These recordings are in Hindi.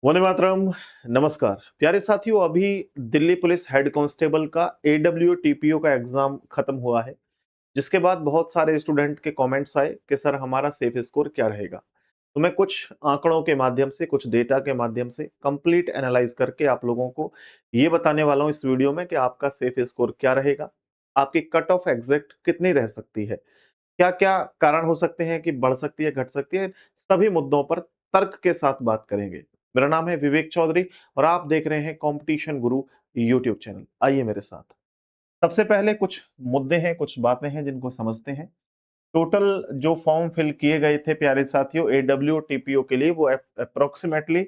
वंदे मातरम। नमस्कार प्यारे साथियों, अभी दिल्ली पुलिस हेड कांस्टेबल का AWTPO का एग्जाम खत्म हुआ है, जिसके बाद बहुत सारे स्टूडेंट के कमेंट्स आए कि सर हमारा सेफ स्कोर क्या रहेगा। तो मैं कुछ आंकड़ों के माध्यम से, कुछ डेटा के माध्यम से कंप्लीट एनालाइज करके आप लोगों को ये बताने वाला हूँ इस वीडियो में कि आपका सेफ स्कोर क्या रहेगा, आपकी कट ऑफ एग्जैक्ट कितनी रह सकती है, क्या-क्या कारण हो सकते हैं कि बढ़ सकती है, घट सकती है, सभी मुद्दों पर तर्क के साथ बात करेंगे। मेरा नाम है विवेक चौधरी और आप देख रहे हैं कॉम्पिटिशन गुरु यूट्यूब चैनल। आइए मेरे साथ। सबसे पहले कुछ मुद्दे हैं, कुछ बातें हैं जिनको समझते हैं। टोटल जो फॉर्म फिल किए गए थे प्यारे साथियों AWTPO के लिए वो अप्रोक्सीमेटली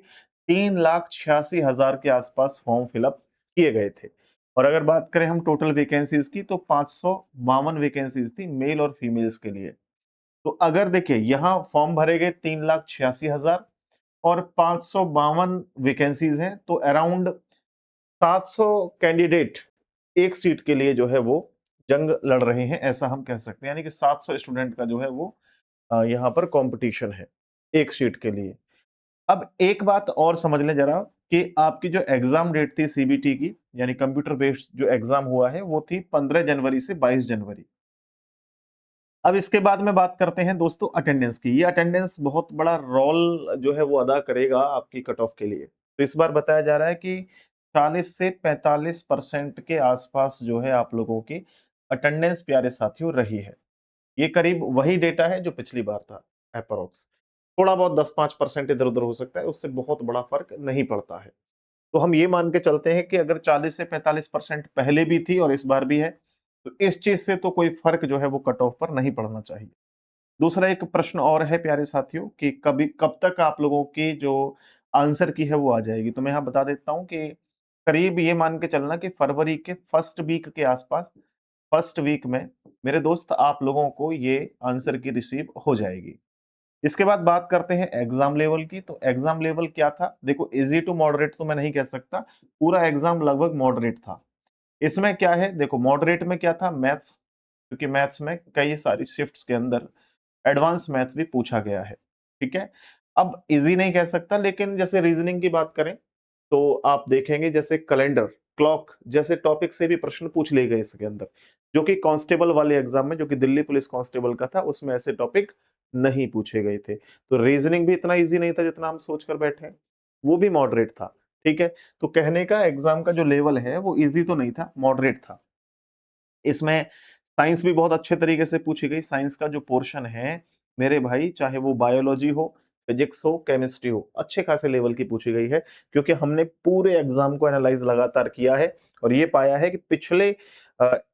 3,86,000 के आसपास फॉर्म फिलअप किए गए थे। और अगर बात करें हम टोटल वैकेंसीज की तो 552 वैकेंसीज थी मेल और फीमेल्स के लिए। तो अगर देखिए यहाँ फॉर्म भरे गए 3,86,000 और 552 वैकेंसीज हैं तो अराउंड 700 कैंडिडेट एक सीट के लिए जो है वो जंग लड़ रहे हैं, ऐसा हम कह सकते हैं। यानी कि 700 स्टूडेंट का जो है वो यहाँ पर कंपटीशन है एक सीट के लिए। अब एक बात और समझ लें जरा कि आपकी जो एग्जाम डेट थी CBT की, यानी कंप्यूटर बेस्ड जो एग्जाम हुआ है वो थी 15 जनवरी से 22 जनवरी। अब इसके बाद में बात करते हैं दोस्तों अटेंडेंस की। ये अटेंडेंस बहुत बड़ा रोल जो है वो अदा करेगा आपकी कट ऑफ के लिए। तो इस बार बताया जा रहा है कि 40 से 45% के आसपास जो है आप लोगों की अटेंडेंस प्यारे साथियों रही है। ये करीब वही डेटा है जो पिछली बार था अप्रोक्स। थोड़ा बहुत 10-5% इधर-उधर हो सकता है, उससे बहुत बड़ा फर्क नहीं पड़ता है। तो हम ये मान के चलते हैं कि अगर 40 से 45% पहले भी थी और इस बार भी है, तो इस चीज से तो कोई फर्क जो है वो कट ऑफ पर नहीं पड़ना चाहिए। दूसरा एक प्रश्न और है प्यारे साथियों कि कब तक आप लोगों की जो आंसर की है वो आ जाएगी। तो मैं यहाँ बता देता हूँ कि करीब ये मान के चलना कि फरवरी के फर्स्ट वीक के आसपास, फर्स्ट वीक में मेरे दोस्त आप लोगों को ये आंसर की रिसीव हो जाएगी। इसके बाद बात करते हैं एग्जाम लेवल की। तो एग्जाम लेवल क्या था? देखो इजी टू मॉडरेट तो मैं नहीं कह सकता, पूरा एग्जाम लगभग मॉडरेट था। इसमें क्या है, देखो मॉडरेट में क्या था, मैथ्स, क्योंकि मैथ्स में कई सारी शिफ्ट्स के अंदर एडवांस मैथ भी पूछा गया है। ठीक है, अब इजी नहीं कह सकता, लेकिन जैसे रीजनिंग की बात करें तो आप देखेंगे जैसे कैलेंडर, क्लॉक जैसे टॉपिक से भी प्रश्न पूछ लिए गए इसके अंदर, जो कि कांस्टेबल वाले एग्जाम में, जो कि दिल्ली पुलिस कांस्टेबल का था, उसमें ऐसे टॉपिक नहीं पूछे गए थे। तो रीजनिंग भी इतना इजी नहीं था जितना हम सोच कर बैठे हैं, वो भी मॉडरेट था। ठीक है, तो कहने का एग्जाम का जो लेवल है वो इजी तो नहीं था, मॉडरेट था। इसमें साइंस भी बहुत अच्छे तरीके से पूछी गई। साइंस का जो पोर्शन है मेरे भाई, चाहे वो बायोलॉजी हो, फिजिक्स हो, केमिस्ट्री हो, अच्छे खासे लेवल की पूछी गई है, क्योंकि हमने पूरे एग्जाम को एनालाइज लगातार किया है और ये पाया है कि पिछले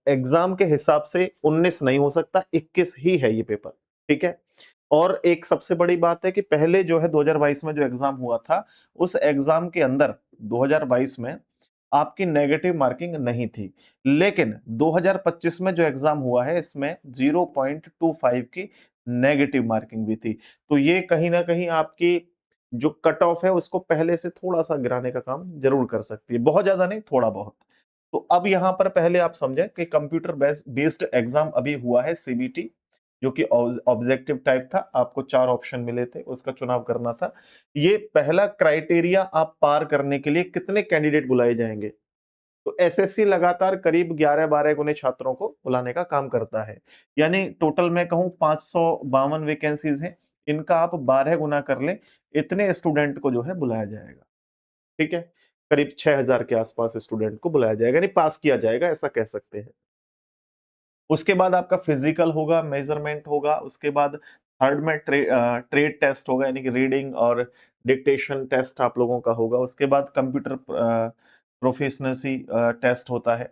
एग्जाम के हिसाब से 19 नहीं हो सकता, 21 ही है ये पेपर। ठीक है, और एक सबसे बड़ी बात है कि पहले जो है 2022 में जो एग्जाम हुआ था, उस एग्जाम के अंदर 2022 में आपकी नेगेटिव मार्किंग नहीं थी, लेकिन 2025 में जो एग्जाम हुआ है इसमें 0.25 की नेगेटिव मार्किंग भी थी। तो ये कहीं ना कहीं आपकी जो कट ऑफ है उसको पहले से थोड़ा सा गिराने का काम जरूर कर सकती है, बहुत ज्यादा नहीं, थोड़ा बहुत। तो अब यहाँ पर पहले आप समझें कि कंप्यूटर बेस्ड एग्जाम अभी हुआ है CBT, जो कि ऑब्जेक्टिव टाइप था। आपको 4 ऑप्शन मिले थे, उसका चुनाव करना था। ये पहला क्राइटेरिया आप पार करने के लिए कितने कैंडिडेट बुलाए जाएंगे। तो एसएससी लगातार करीब 11-12 गुने छात्रों को बुलाने का काम करता है। यानी टोटल मैं कहूं 552 वैकेंसीज हैं, इनका आप 12 गुना कर लें, इतने स्टूडेंट को जो है बुलाया जाएगा। ठीक है, करीब 6,000 के आसपास स्टूडेंट को बुलाया जाएगा, यानी पास किया जाएगा, ऐसा कह सकते हैं। उसके बाद आपका फिजिकल होगा, मेजरमेंट होगा, उसके बाद थर्ड में ट्रेड टेस्ट होगा, यानी कि रीडिंग और डिक्टेशन टेस्ट आप लोगों का होगा। उसके बाद कंप्यूटर प्रोफिशिएंसी टेस्ट होता है,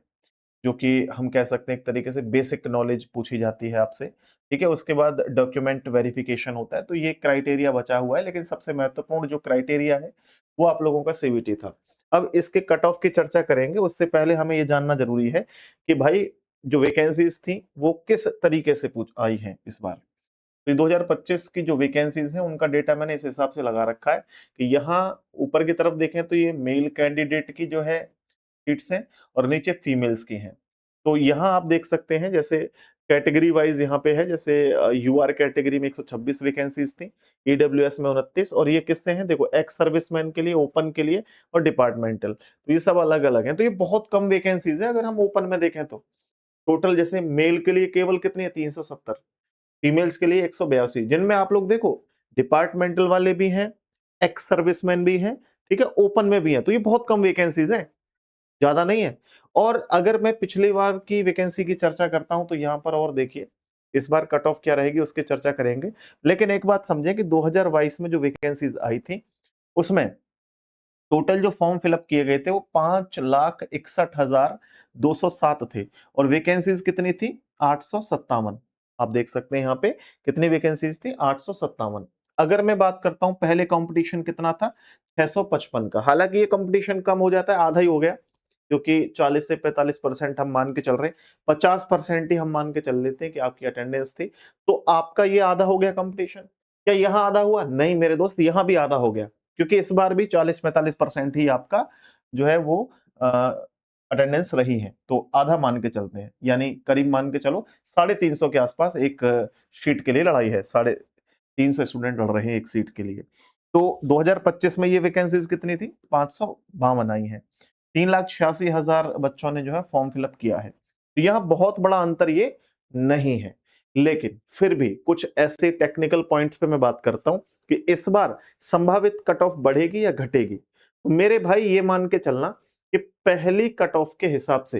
जो कि हम कह सकते हैं एक तरीके से बेसिक नॉलेज पूछी जाती है आपसे। ठीक है, उसके बाद डॉक्यूमेंट वेरिफिकेशन होता है। तो ये क्राइटेरिया बचा हुआ है, लेकिन सबसे महत्वपूर्ण जो क्राइटेरिया है वो आप लोगों का CBT था। अब इसके कट ऑफ की चर्चा करेंगे, उससे पहले हमें ये जानना जरूरी है कि भाई जो वैकेंसीज थी वो किस तरीके से पूछ आई हैं इस बार। तो 2025 की जो वैकेंसीज हैं उनका डेटा मैंने इस हिसाब से लगा रखा है कि यहाँ ऊपर की तरफ देखें तो ये मेल कैंडिडेट की जो है सीट्स हैं और नीचे फीमेल्स की हैं। तो यहाँ आप देख सकते हैं जैसे कैटेगरी वाइज यहाँ पे है, जैसे यूआर कैटेगरी में 126 वैकेंसीज थी, ईडब्ल्यूएस में 29, और ये किससे हैं देखो, एक्स सर्विसमैन के लिए, ओपन के लिए और डिपार्टमेंटल, तो ये सब अलग अलग हैं। तो ये बहुत कम वैकेंसीज है अगर हम ओपन में देखें तो। टोटल जैसे मेल के लिए केवल कितनी है, 370, फीमेल्स के लिए 182, जिनमें आप लोग देखो डिपार्टमेंटल वाले भी हैं, एक्स सर्विसमैन भी हैं, ठीक है, ओपन में भी हैं। तो ये बहुत कम वैकेंसीज है, ज्यादा नहीं है। और अगर मैं पिछली बार की वैकेंसी की चर्चा करता हूं तो यहां पर और देखिए इस बार कट ऑफ क्या रहेगी उसकी चर्चा करेंगे। लेकिन एक बात समझें कि 2022 में जो वैकेंसीज आई थी उसमें टोटल जो फॉर्म फिलअप किए गए थे वो 5,61,207 थे, और वैकेंसीज कितनी थी, 857। आप देख सकते हैं यहाँ पे कितनी वैकेंसीज थी, 857। अगर मैं बात करता हूं पहले कंपटीशन कितना था, 655 का। हालांकि ये कंपटीशन कम हो जाता है, आधा ही हो गया, क्योंकि 40 से 45% हम मान के चल रहे हैं, 50% ही हम मान के चल लेते हैं कि आपकी अटेंडेंस थी, तो आपका ये आधा हो गया कंपटीशन। क्या यहाँ आधा हुआ, नहीं मेरे दोस्त, यहाँ भी आधा हो गया, क्योंकि इस बार भी 40-45% ही आपका जो है वो अटेंडेंस रही है, तो आधा मान के चलते हैं, यानी करीब मान के चलो 350 के आसपास एक सीट के लिए लड़ाई है, 350 स्टूडेंट लड़ रहे हैं एक सीट के लिए। तो 2025 में ये वैकेंसीज कितनी थी, 552 आई हैं, 3,86,000 बच्चों ने जो है फॉर्म फिलअप किया है। तो यहाँ बहुत बड़ा अंतर ये नहीं है, लेकिन फिर भी कुछ ऐसे टेक्निकल पॉइंट्स पे मैं बात करता हूं कि इस बार संभावित कट ऑफ बढ़ेगी या घटेगी। तो मेरे भाई ये मान के चलना कि पहली कट ऑफ के हिसाब से,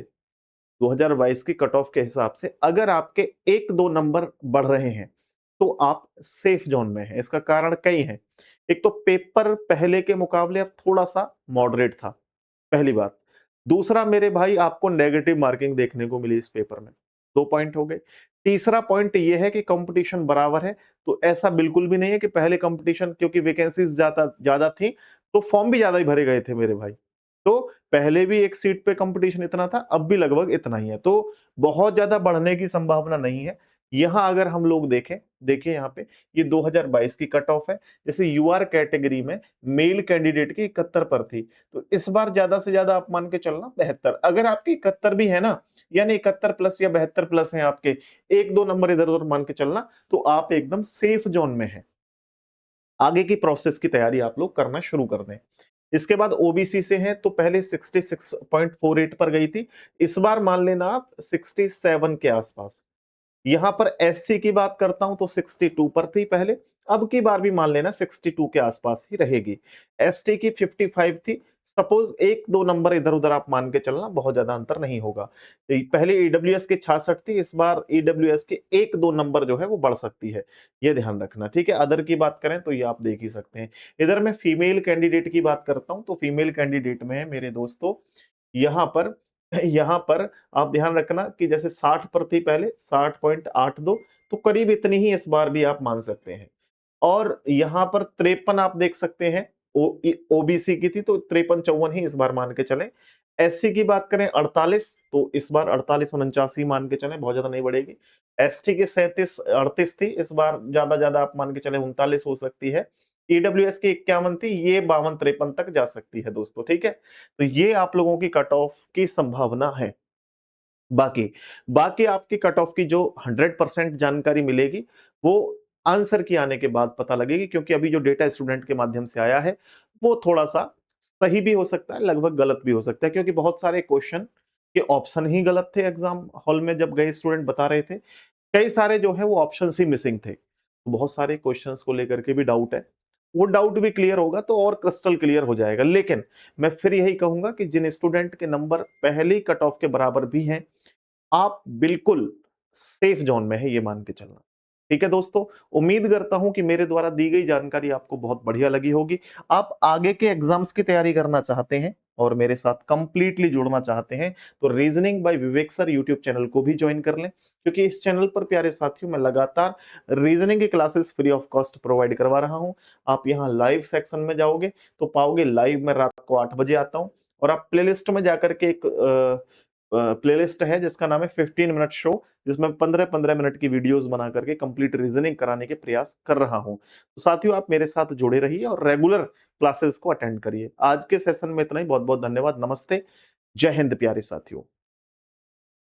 2022 की कट ऑफ के हिसाब से अगर आपके 1-2 नंबर बढ़ रहे हैं तो आप सेफ जोन में हैं। इसका कारण कई है। एक तो पेपर पहले के मुकाबले अब थोड़ा सा मॉडरेट था, पहली बात। दूसरा मेरे भाई आपको नेगेटिव मार्किंग देखने को मिली इस पेपर में, 2 पॉइंट हो गए। तीसरा पॉइंट ये है कि कंपटीशन बराबर है, तो ऐसा बिल्कुल भी नहीं है कि पहले कंपटीशन क्योंकि वैकेंसीज ज्यादा ज्यादा थी तो फॉर्म भी ज्यादा ही भरे गए थे मेरे भाई। तो पहले भी एक सीट पे कंपटीशन इतना था, अब भी लगभग इतना ही है, तो बहुत ज्यादा बढ़ने की संभावना नहीं है। यहाँ अगर हम लोग देखें, देखिए यहाँ पे ये 2022 की कट ऑफ है। जैसे यूआर कैटेगरी में मेल कैंडिडेट की 71 पर थी, तो इस बार ज्यादा से ज्यादा आप मान के चलना 72। अगर आपकी 71 भी है ना, यानी 71 प्लस या 72 प्लस है आपके, 1-2 नंबर इधर उधर मान के चलना, तो आप एकदम सेफ जोन में है। आगे की प्रोसेस की तैयारी आप लोग करना शुरू कर दें। इसके बाद ओबीसी से हैं तो पहले 66.48 पर गई थी, इस बार मान लेना आप 67 के आसपास। यहां पर एससी की बात करता हूं तो 62 पर थी पहले, अब की बार भी मान लेना 62 के आसपास ही रहेगी। एसटी की 55 थी, सपोज 1-2 नंबर इधर उधर आप मान के चलना, बहुत ज्यादा अंतर नहीं होगा। पहले ईडब्ल्यूएस की 66 थी, इस बार ईडब्ल्यूएस के 1-2 नंबर जो है वो बढ़ सकती है, ये ध्यान रखना, ठीक है। अदर की बात करें तो ये आप देख ही सकते हैं। इधर मैं फीमेल कैंडिडेट की बात करता हूं तो फीमेल कैंडिडेट में है मेरे दोस्तों, यहाँ पर यहाँ पर आप ध्यान रखना कि जैसे 60 पर थी पहले, 60.82, तो करीब इतनी ही इस बार भी आप मान सकते हैं। और यहाँ पर 53 आप देख सकते हैं, ओबीसी की थी तो 53-54 ही इस बार मान के चलें। एससी की बात करें 48, तो इस बार 48-49 मान के चलें, बहुत ज्यादा नहीं बढ़ेगी। एसटी की 37-38 थी, इस बार ज्यादा ज्यादा आप मान के चले 39 हो सकती है। ईडब्ल्यूएस की 51 थी, ये 52-53 तक जा सकती है दोस्तों, ठीक है। तो ये आप लोगों की कट ऑफ की संभावना है। बाकी बाकी आपकी कट ऑफ की जो 100% जानकारी मिलेगी वो आंसर की आने के बाद पता लगेगी, क्योंकि अभी जो डेटा स्टूडेंट के माध्यम से आया है वो थोड़ा सा सही भी हो सकता है, लगभग गलत भी हो सकता है, क्योंकि बहुत सारे क्वेश्चन के ऑप्शन ही गलत थे। एग्जाम हॉल में जब गए स्टूडेंट बता रहे थे, कई सारे जो है वो ऑप्शन ही मिसिंग थे, तो बहुत सारे क्वेश्चंस को लेकर के भी डाउट है। वो डाउट भी क्लियर होगा तो और क्रिस्टल क्लियर हो जाएगा। लेकिन मैं फिर यही कहूंगा कि जिन स्टूडेंट के नंबर पहले ही कट ऑफ के बराबर भी हैं, आप बिल्कुल सेफ जोन में है, ये मान के चलना, ठीक है दोस्तों। उम्मीद करता हूं कि मेरे द्वारा दी गई जानकारी आपको बहुत बढ़िया लगी होगी। आप आगे के एग्जाम्स की तैयारी करना चाहते हैं और मेरे साथ कंप्लीटली जुड़ना चाहते हैं तो रीजनिंग बाय विवेक सर यूट्यूब चैनल को भी ज्वाइन कर लें, क्योंकि इस चैनल पर प्यारे साथियों मैं लगातार रीजनिंग की classes free of cost provide करवा रहा हूं। आप यहां लाइव सेक्शन में जाओगे तो पाओगे लाइव में रात को 8 बजे आता हूं, और आप प्लेलिस्ट में जाकर के एक प्लेलिस्ट है जिसका नाम है 15 मिनट शो, जिसमें 15-15 मिनट की वीडियोस बना करके कंप्लीट रीजनिंग कराने के प्रयास कर रहा हूं। तो साथियों आप मेरे साथ जुड़े रहिए और रेगुलर क्लासेस को अटेंड करिए। आज के सेशन में इतना ही, बहुत बहुत धन्यवाद, नमस्ते, जय हिंद प्यारे साथियों।